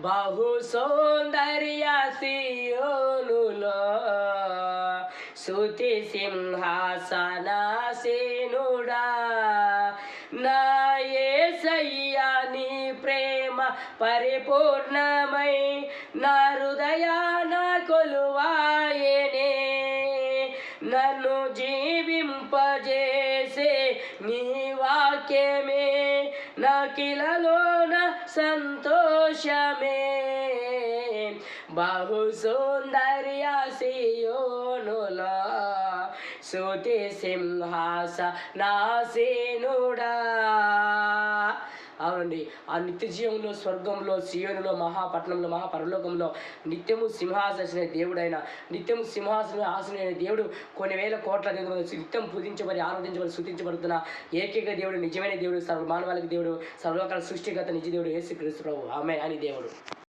బహు సౌందర్య సియోనులో స్తుతి సింహాసనాసీనుడా. నా యేసయ్యా నీ ప్రేమ పరిపూర్ణమై నా హృదయాన కొలువాయెనే. నన్ను జీవింపజేసే నీ వాక్యమే నాకిలలోన సంతోషమే. బహు సౌందర్య సియోనులో స్తుతి సింహాసనాసీనుడా. అవునండి, ఆ నిత్య జీవంలో, స్వర్గంలో, సియోనులో, మహాపట్నంలో, మహాపరలోకంలో నిత్యము సింహాసన దేవుడైన, నిత్యము సింహాసన ఆసనైన దేవుడు కొన్ని వేల కోట్ల నిత్యం పూజించబడి ఆరాధించబడి స్తుతించబడుతున్న ఏకైక దేవుడు, నిజమైన దేవుడు, సర్వ మానవాళికి దేవుడు, సర్వకాల సృష్టిగత నిజ దేవుడు యేసుక్రీస్తు ప్రభువు. ఆమేన్ అని దేవుడు.